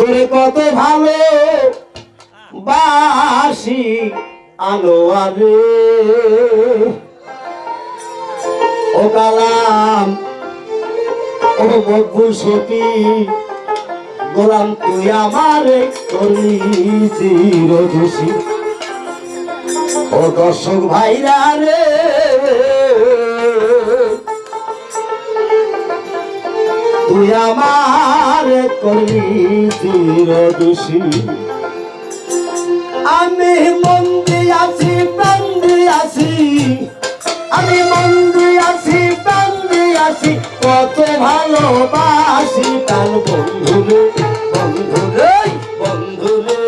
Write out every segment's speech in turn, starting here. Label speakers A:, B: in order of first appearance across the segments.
A: ওরে কত ভালো বাসি আনোয়ারে ও কালাম ও মকবুল সখী গোলাম তুই আমারে করলি চিরদোষী ও দর্শক ভাইরা রে তুই আমারে করলি চিরদোষী আমি মন দিয়াছি প্রাণ দিয়াছি আমি মন দিয়াছি প্রাণ দিয়াছি কত ভালোবাসি তার বন্ধুরে বন্ধুরে বন্ধুরে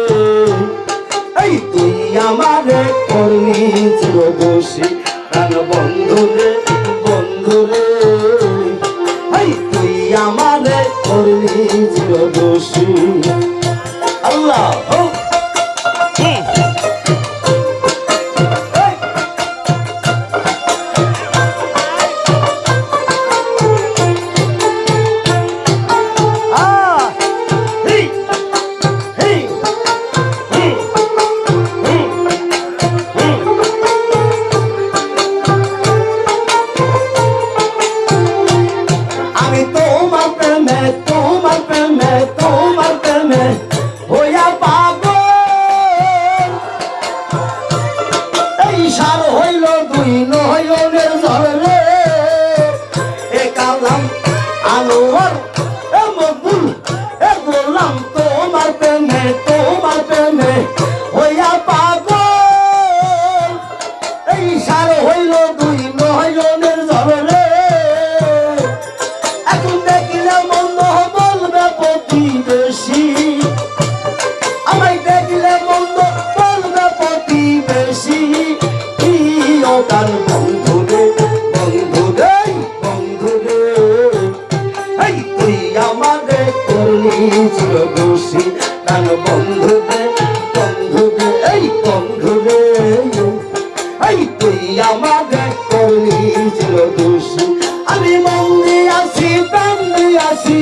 A: এই তুই আমারে করলি চিরদোষী প্রাণ বন্ধুরে বন্ধুরে এই তুই আমারে করলি চিরদোষী আল্লাহ চিরদোষী প্রাণ বন্ধুরে বন্ধুরে এই বন্ধুরে এই তুই আমাদের করলি চিরদোষী আমি মন দিয়াছি প্রাণ দিয়াছি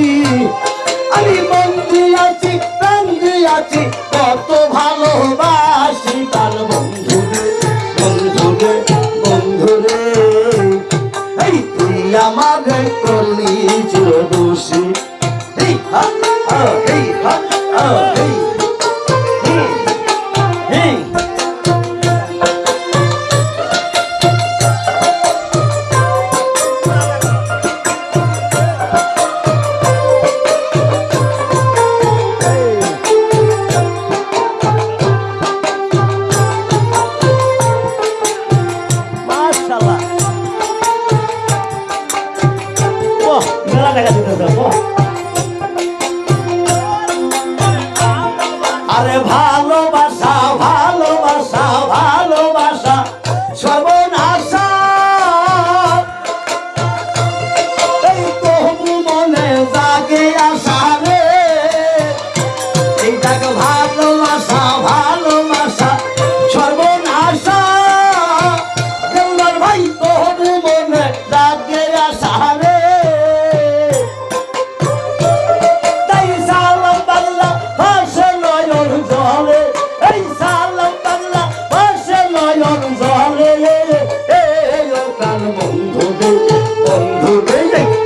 A: আমি মন দিয়াছি প্রাণ দিয়াছি কত ভালোবাসি তার বন্ধুরে বন্ধুরে বন্ধুরে এই তুই আমাদের করলি চিরদোষী hey ha hey ha hey hey mashallah wah mela দেখা দিতে দাও আরে ভালোবাসা ভালোবাসা ভালোবাসা সর্বনাশা এই তবু মনে জাগে আশা রে এইটাকে ভালোবাসা ভালোবাসা সর্বনাশা দেওয়ার ভাই তবু মনে জাগে আশা রে তাই সালাম বাংলা ভাষা নয়ন জলে এই সালাম বাংলা ভাষা নয়ন জলে এই কাল বন্ধুরে বন্ধুরে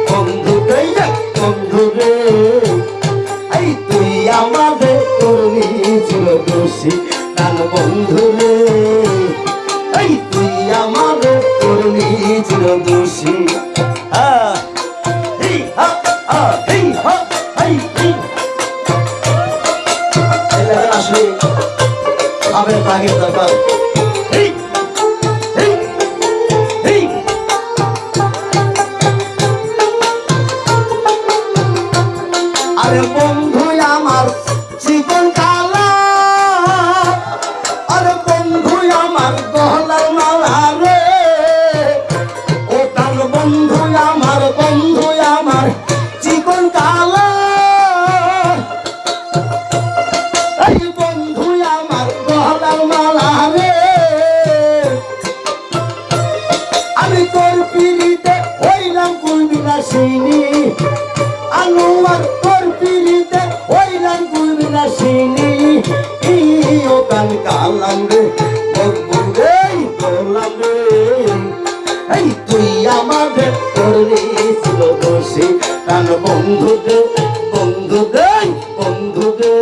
A: বন্ধুরে বন্ধুরে এই তুই আমাদের করলি চিরদোষী কাল বন্ধুরে এই তুই আমাদের করলি চিরদোষী hey ha hey ha hey আসলে আমাদের তাগের দরকার আরে বন্ধু আমার জীবন কালা আরে বন্ধু আমার গলার মালা রে ও কাল বন্ধু আমার জীবন কালা এই বন্ধু আমার গলার মালা রে আমি তোর পিড়িতে হইলাম কুলবিনাশিনী আনোয়ার তোর পিড়িতে হইলাম কুলবিনাশিনী প্রাণ বন্ধু রে বন্ধু রে বন্ধু রে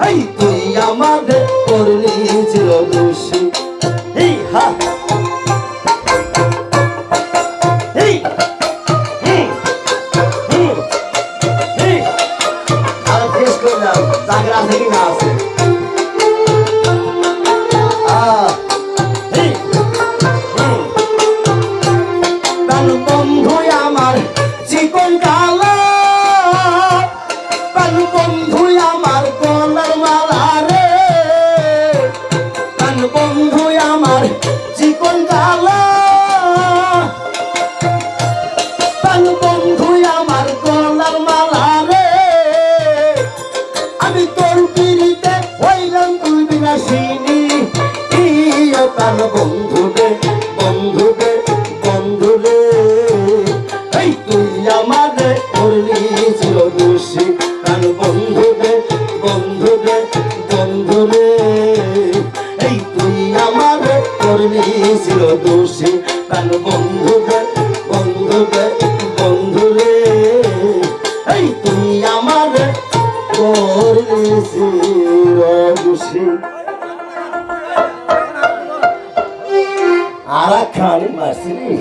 A: এই তুই আমাদের করলি চির দোষী এই হা এই আর ফেস করলাম জাগরা থেকে না আছে বন্ধু আমার চিকন কালা প্রাণ বন্ধু আমার গলার মালা রে প্রাণ বন্ধু আমার চিকন কালা প্রাণ বন্ধু আমার গলার মালা রে আমি তোর পিড়িতে হইলাম তুই বিনাশিনী প্রাণ বন্ধু রে বন্ধু রে বন্ধু রে এই তুই আমারে করলি চির দোষী প্রাণ বন্ধু রে বন্ধু রে বন্ধু রে এই তুই আমারে করলি চির দোষী প্রাণ বন্ধু রে বন্ধু রে বন্ধু রে এই তুই আমারে করলি চির দোষী আর খালি মারছিলি